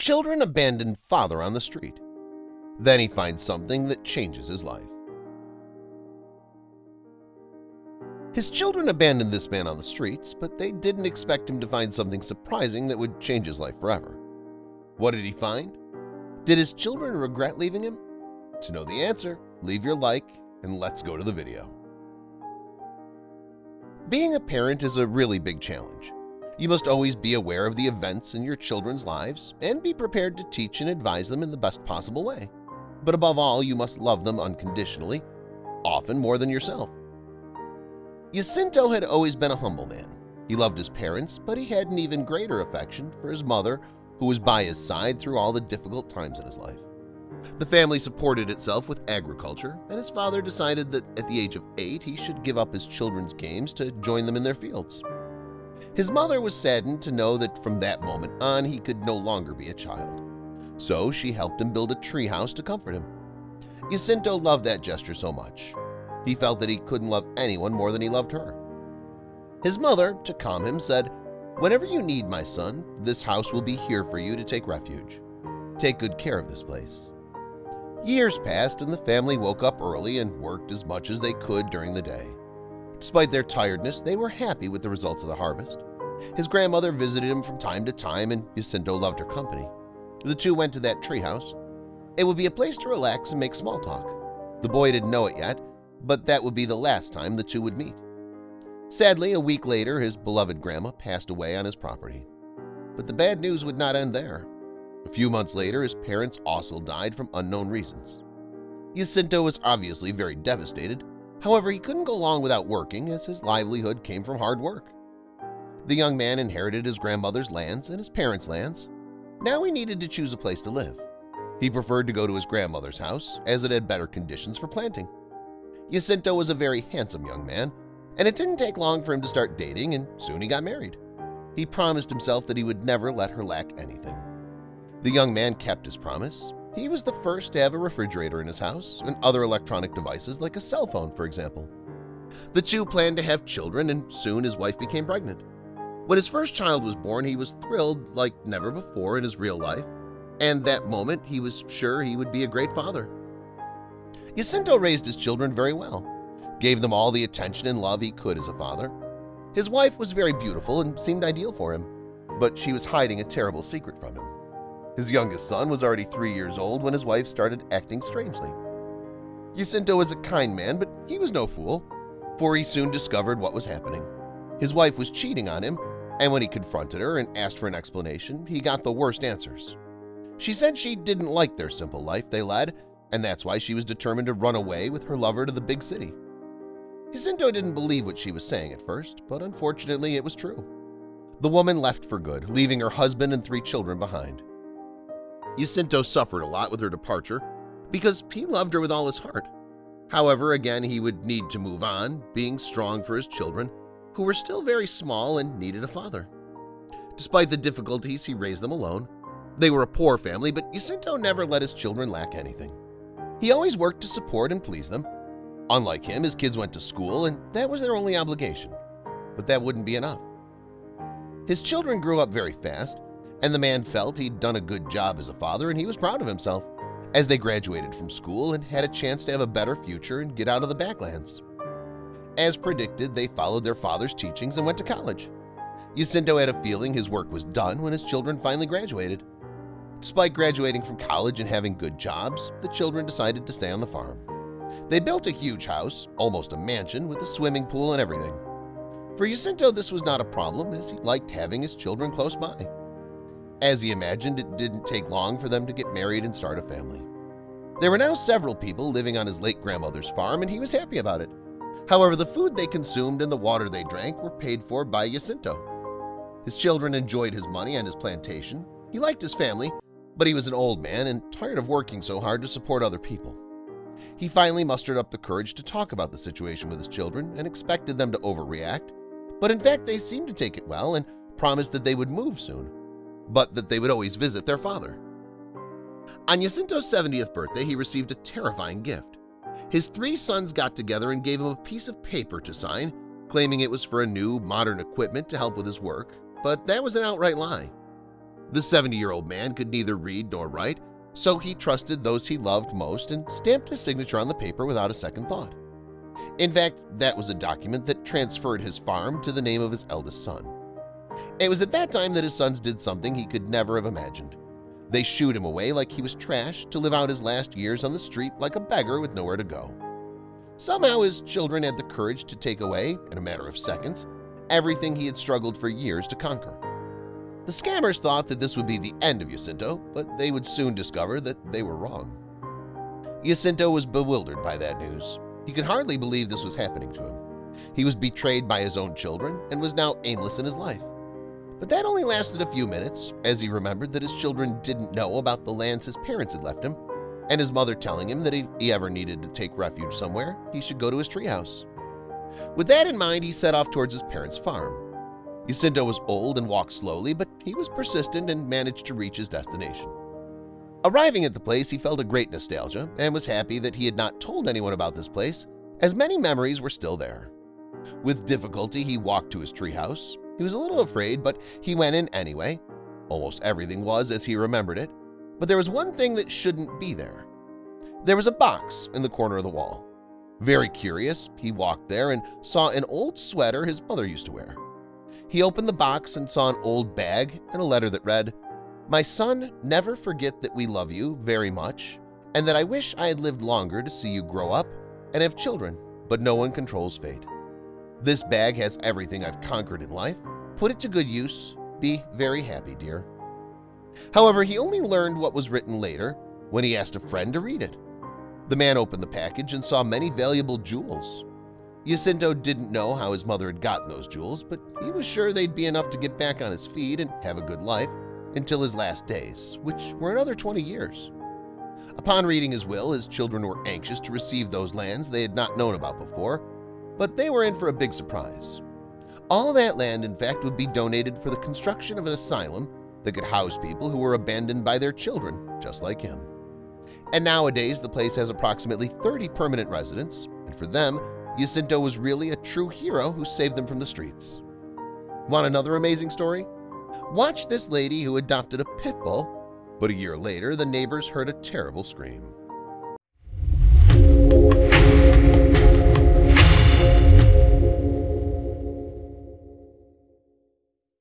children abandon father on the street. Then he finds something that changes his life. His children abandoned this man on the streets, but they didn't expect him to find something surprising that would change his life forever. What did he find? Did his children regret leaving him? To know the answer, leave your like and let's go to the video. Being a parent is a really big challenge. You must always be aware of the events in your children's lives and be prepared to teach and advise them in the best possible way. But above all, you must love them unconditionally, often more than yourself. Jacinto had always been a humble man. He loved his parents, but he had an even greater affection for his mother, who was by his side through all the difficult times in his life. The family supported itself with agriculture, and his father decided that at the age of 8 he should give up his children's games to join them in their fields. His mother was saddened to know that from that moment on he could no longer be a child. So she helped him build a treehouse to comfort him. Jacinto loved that gesture so much. He felt that he couldn't love anyone more than he loved her. His mother, to calm him, said, "Whenever you need, my son, this house will be here for you to take refuge. Take good care of this place." Years passed and the family woke up early and worked as much as they could during the day. Despite their tiredness, they were happy with the results of the harvest. His grandmother visited him from time to time and Jacinto loved her company. The two went to that treehouse. It would be a place to relax and make small talk. The boy didn't know it yet, but that would be the last time the two would meet. Sadly, a week later, his beloved grandma passed away on his property. But the bad news would not end there. A few months later, his parents also died from unknown reasons. Jacinto was obviously very devastated. However, he couldn't go long without working as his livelihood came from hard work. The young man inherited his grandmother's lands and his parents' lands. Now he needed to choose a place to live. He preferred to go to his grandmother's house as it had better conditions for planting. Jacinto was a very handsome young man, and it didn't take long for him to start dating, and soon he got married. He promised himself that he would never let her lack anything. The young man kept his promise. He was the first to have a refrigerator in his house and other electronic devices like a cell phone, for example. The two planned to have children, and soon his wife became pregnant. When his first child was born, he was thrilled like never before in his real life, and that moment he was sure he would be a great father. Jacinto raised his children very well, gave them all the attention and love he could as a father. His wife was very beautiful and seemed ideal for him, but she was hiding a terrible secret from him. His youngest son was already 3 years old when his wife started acting strangely. Jacinto was a kind man, but he was no fool, for he soon discovered what was happening. His wife was cheating on him, and when he confronted her and asked for an explanation, he got the worst answers. She said she didn't like their simple life they led, and that's why she was determined to run away with her lover to the big city. Jacinto didn't believe what she was saying at first, but unfortunately it was true. The woman left for good, leaving her husband and 3 children behind. Jacinto suffered a lot with her departure because he loved her with all his heart. However, again, he would need to move on, being strong for his children, who were still very small and needed a father. Despite the difficulties, he raised them alone. They were a poor family, but Jacinto never let his children lack anything. He always worked to support and please them. Unlike him, his kids went to school, and that was their only obligation. But that wouldn't be enough. His children grew up very fast, and the man felt he'd done a good job as a father, and he was proud of himself, as they graduated from school and had a chance to have a better future and get out of the backlands. As predicted, they followed their father's teachings and went to college. Jacinto had a feeling his work was done when his children finally graduated. Despite graduating from college and having good jobs, the children decided to stay on the farm. They built a huge house, almost a mansion, with a swimming pool and everything. For Jacinto, this was not a problem, as he liked having his children close by. As he imagined, it didn't take long for them to get married and start a family. There were now several people living on his late grandmother's farm, and he was happy about it. However, the food they consumed and the water they drank were paid for by Jacinto. His children enjoyed his money and his plantation. He liked his family, but he was an old man and tired of working so hard to support other people. He finally mustered up the courage to talk about the situation with his children and expected them to overreact, but in fact they seemed to take it well and promised that they would move soon, but that they would always visit their father. On Jacinto's 70th birthday, he received a terrifying gift. His 3 sons got together and gave him a piece of paper to sign, claiming it was for a new, modern equipment to help with his work, but that was an outright lie. The 70-year-old man could neither read nor write, so he trusted those he loved most and stamped his signature on the paper without a second thought. In fact, that was a document that transferred his farm to the name of his eldest son. It was at that time that his sons did something he could never have imagined. They shooed him away like he was trash to live out his last years on the street like a beggar with nowhere to go. Somehow his children had the courage to take away, in a matter of seconds, everything he had struggled for years to conquer. The scammers thought that this would be the end of Jacinto, but they would soon discover that they were wrong. Jacinto was bewildered by that news. He could hardly believe this was happening to him. He was betrayed by his own children and was now aimless in his life. But that only lasted a few minutes, as he remembered that his children didn't know about the lands his parents had left him, and his mother telling him that if he ever needed to take refuge somewhere, he should go to his treehouse. With that in mind, he set off towards his parents' farm. Jacinto was old and walked slowly, but he was persistent and managed to reach his destination. Arriving at the place, he felt a great nostalgia and was happy that he had not told anyone about this place, as many memories were still there. With difficulty, he walked to his treehouse. He was a little afraid, but he went in anyway. Almost everything was as he remembered it, but there was one thing that shouldn't be there. There was a box in the corner of the wall. Very curious, he walked there and saw an old sweater his mother used to wear. He opened the box and saw an old bag and a letter that read, "My son, never forget that we love you very much and that I wish I had lived longer to see you grow up and have children, but no one controls fate. This bag has everything I've conquered in life. Put it to good use. Be very happy, dear." However, he only learned what was written later when he asked a friend to read it. The man opened the package and saw many valuable jewels. Jacinto didn't know how his mother had gotten those jewels, but he was sure they'd be enough to get back on his feet and have a good life until his last days, which were another 20 years. Upon reading his will, his children were anxious to receive those lands they had not known about before, but they were in for a big surprise. All that land, in fact, would be donated for the construction of an asylum that could house people who were abandoned by their children, just like him. And nowadays, the place has approximately 30 permanent residents, and for them, Jacinto was really a true hero who saved them from the streets. Want another amazing story? Watch this lady who adopted a pit bull, but a year later, the neighbors heard a terrible scream.